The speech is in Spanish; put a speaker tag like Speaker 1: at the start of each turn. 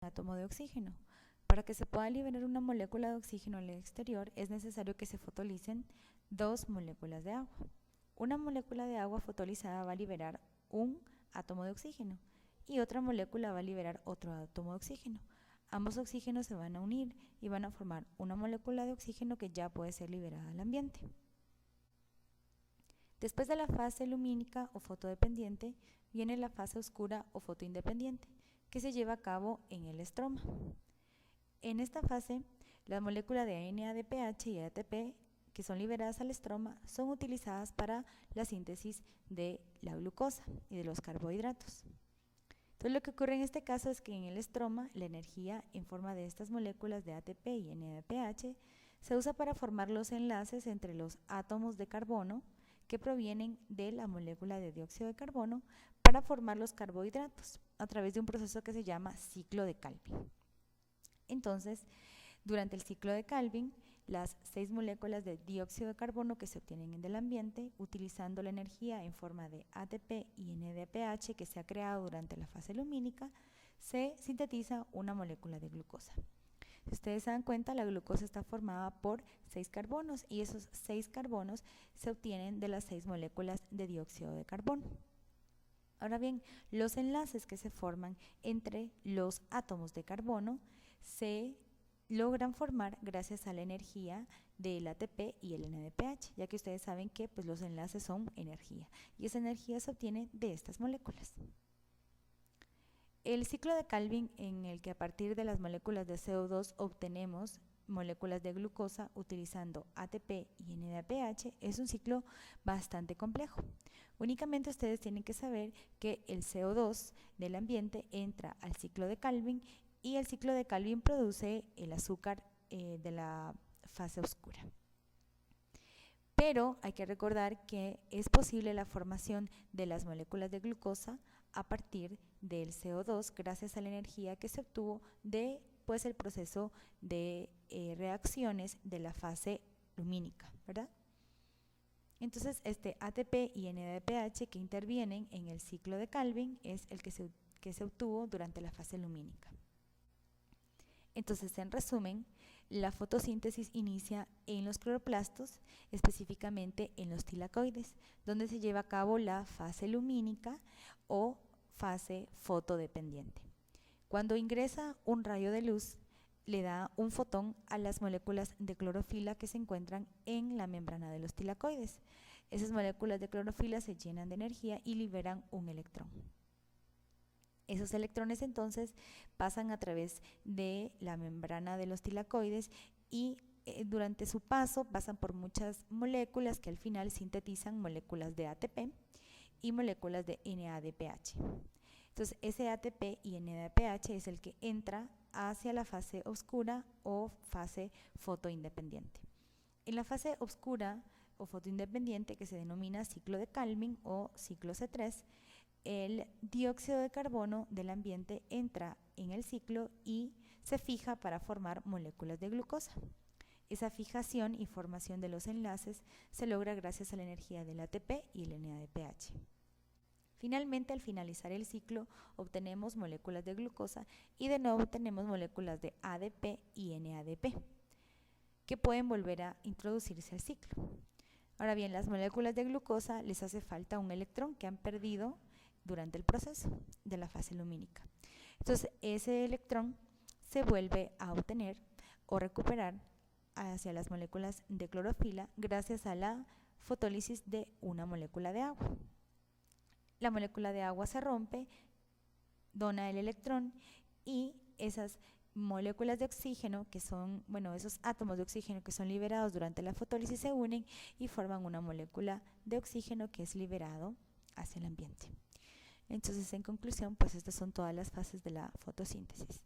Speaker 1: átomo de oxígeno. Para que se pueda liberar una molécula de oxígeno al exterior es necesario que se fotolicen dos moléculas de agua. Una molécula de agua fotolizada va a liberar un átomo de oxígeno y otra molécula va a liberar otro átomo de oxígeno. Ambos oxígenos se van a unir y van a formar una molécula de oxígeno que ya puede ser liberada al ambiente. Después de la fase lumínica o fotodependiente viene la fase oscura o fotoindependiente, que se lleva a cabo en el estroma. En esta fase, las moléculas de NADPH y ATP que son liberadas al estroma son utilizadas para la síntesis de la glucosa y de los carbohidratos. Entonces lo que ocurre en este caso es que en el estroma la energía en forma de estas moléculas de ATP y NADPH se usa para formar los enlaces entre los átomos de carbono que provienen de la molécula de dióxido de carbono para formar los carbohidratos a través de un proceso que se llama ciclo de Calvin. Entonces, durante el ciclo de Calvin, las 6 moléculas de dióxido de carbono que se obtienen del ambiente, utilizando la energía en forma de ATP y NADPH que se ha creado durante la fase lumínica, se sintetiza una molécula de glucosa. Si ustedes se dan cuenta, la glucosa está formada por 6 carbonos y esos 6 carbonos se obtienen de las 6 moléculas de dióxido de carbono. Ahora bien, los enlaces que se forman entre los átomos de carbono se logran formar gracias a la energía del ATP y el NADPH, ya que ustedes saben que pues, los enlaces son energía y esa energía se obtiene de estas moléculas. El ciclo de Calvin, en el que a partir de las moléculas de CO2 obtenemos moléculas de glucosa utilizando ATP y NADPH, es un ciclo bastante complejo. Únicamente ustedes tienen que saber que el CO2 del ambiente entra al ciclo de Calvin y el ciclo de Calvin produce el azúcar de la fase oscura. Pero hay que recordar que es posible la formación de las moléculas de glucosa a partir del CO2 gracias a la energía que se obtuvo de pues, el proceso de reacciones de la fase lumínica, ¿verdad? Entonces, este ATP y NADPH que intervienen en el ciclo de Calvin es el que se obtuvo durante la fase lumínica. Entonces, en resumen, la fotosíntesis inicia en los cloroplastos, específicamente en los tilacoides, donde se lleva a cabo la fase lumínica o fase fotodependiente. Cuando ingresa un rayo de luz, le da un fotón a las moléculas de clorofila que se encuentran en la membrana de los tilacoides. Esas moléculas de clorofila se llenan de energía y liberan un electrón. Esos electrones entonces pasan a través de la membrana de los tilacoides y durante su paso pasan por muchas moléculas que al final sintetizan moléculas de ATP y moléculas de NADPH. Entonces ese ATP y NADPH es el que entra hacia la fase oscura o fase fotoindependiente. En la fase oscura o fotoindependiente, que se denomina ciclo de Calvin o ciclo C3, el dióxido de carbono del ambiente entra en el ciclo y se fija para formar moléculas de glucosa. Esa fijación y formación de los enlaces se logra gracias a la energía del ATP y el NADPH. Finalmente, al finalizar el ciclo, obtenemos moléculas de glucosa y de nuevo tenemos moléculas de ADP y NADP que pueden volver a introducirse al ciclo. Ahora bien, las moléculas de glucosa les hace falta un electrón que han perdido durante el proceso de la fase lumínica. Entonces, ese electrón se vuelve a obtener o recuperar hacia las moléculas de clorofila gracias a la fotólisis de una molécula de agua. La molécula de agua se rompe, dona el electrón y esas moléculas de oxígeno que son, esos átomos de oxígeno que son liberados durante la fotólisis se unen y forman una molécula de oxígeno que es liberado hacia el ambiente. Entonces, en conclusión, pues estas son todas las fases de la fotosíntesis.